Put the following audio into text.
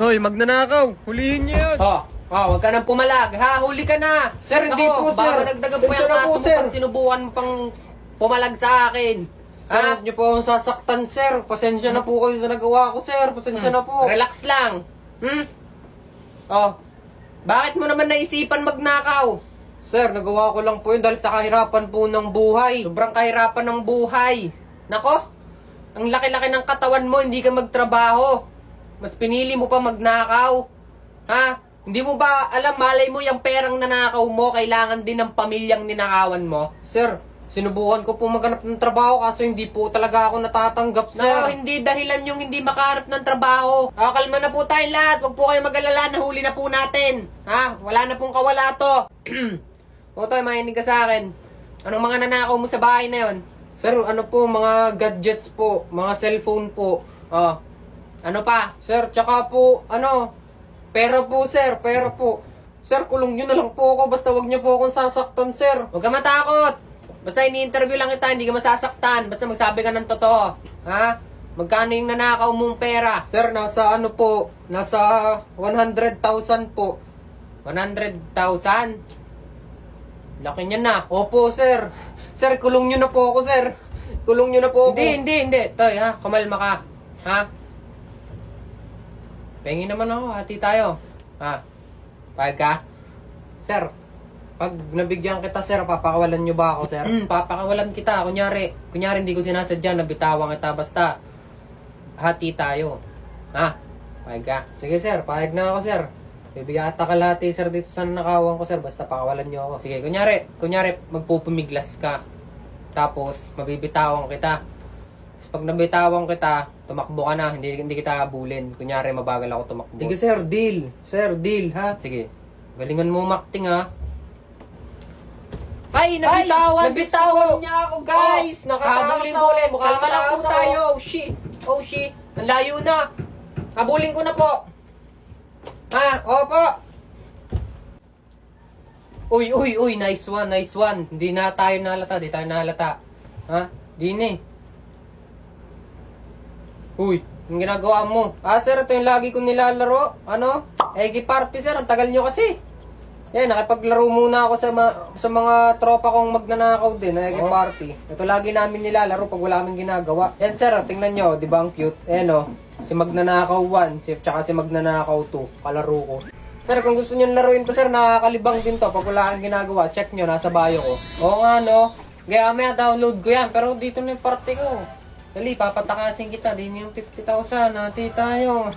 Hoy, magnanakaw! Hulihin niyo yun! Huwag ka nang pumalag, ha? Huli ka na! Sir, hindi po, sir. Baka nagdagan pa Sensya yung na kaso po, mo sir. pag sinubukan mo pang pumalag sa akin. Sir, huwag niyo po akong sasaktan, sir. Pasensya na po kayo sa nagawa ko, sir. Pasensya na po. Relax lang. Bakit mo naman naisipan magnakaw? Sir, nagawa ko lang po yun dahil sa kahirapan po ng buhay. Sobrang kahirapan ng buhay. Nako, ang laki-laki ng katawan mo, hindi ka magtrabaho. Mas pinili mo pa magnakaw. Ha? Hindi mo ba alam, malay mo yung perang nanakaw mo, kailangan din ng pamilyang ninakawan mo? Sir, sinubukan ko po maghanap ng trabaho kaso hindi po talaga ako natatanggap, sir. No, hindi dahilan yung hindi makahanap ng trabaho. Kalma na po tayong lahat. Huwag po kayo mag-alala. Nahuli na po natin. Ha? Wala na pong kawala to. Toy, makinig ka sa akin. Anong mga nanakaw mo sa bahay na yon? Sir, ano po, mga gadgets po, mga cellphone po. Ano pa? Sir, tsaka po, pera po, sir, pera po. Sir, kulong nyo na lang po ako, basta wag nyo po akong sasaktan, sir. Huwag ka matakot. Basta ini-interview lang kita, hindi ka masasaktan. Basta magsabi ka ng totoo. Ha? Magkano yung nanakaw mong pera? Sir, nasa 100,000 po. 100,000? Laki niya na. Opo, sir. Sir, kulong nyo na po ako, sir. Kulong nyo na po ako. Hindi. Toy, ha? Kumalma ka. Ha? Pengi naman ako. Hati tayo. Ha? Pahig ka? Sir, pag nabigyan kita, sir, papakawalan nyo ba ako, sir? Papakawalan kita. Kunyari hindi ko sinasadya, nabitawan kita. Basta, hati tayo. Ha? Pahig ka? Sige, sir, pahig na ako, sir. Bibigyan kita kalahati, sir, dito sa nanakawan ko, sir. Basta pakawalan nyo ako. Sige, kunyari magpupumiglas ka. Tapos, mabibitawan kita. Tapos pag nabitawan kita, tumakbo ka na, hindi kita habulin. Kunyari, mabagal ako tumakbo. Sige, sir, deal. Sir, deal, ha? Sige. Galingan mo makting, ha? Ay, nabitawan niya ako, guys. Habulin Nakatakas ulit. ako. Kalma lang po Nakatakas tayo. ako. Oh, shit. Ang layo na. Habulin ko na po. Ha? Opo. Uy. Nice one. Hindi na tayo nahalata. Di tayo nahalata. Ha? Di na eh. Uy, ang ginagawa mo? Sir, ito yung lagi ko nilalaro. Eggy party, sir. Ang tagal nyo kasi. Yan, nakipaglaro muna ako sa mga tropa kong magnanakaw din, na Eggy party. Ito lagi namin nilalaro pag wala kaming ginagawa. Yan, sir, tingnan nyo, di ba ang cute? Si Magnanakaw 1, tsaka si Magnanakaw 2, kalaro ko. Sir, kung gusto nyo laruin to, sir, nakakalibang din to. Pag wala kang ginagawa, check nyo, nasa bio ko. Oo nga, no? Kaya may download ko yan, pero dito na yung party ko. Dali, papatakasin kita. Di yung 50,000. Hati tayo.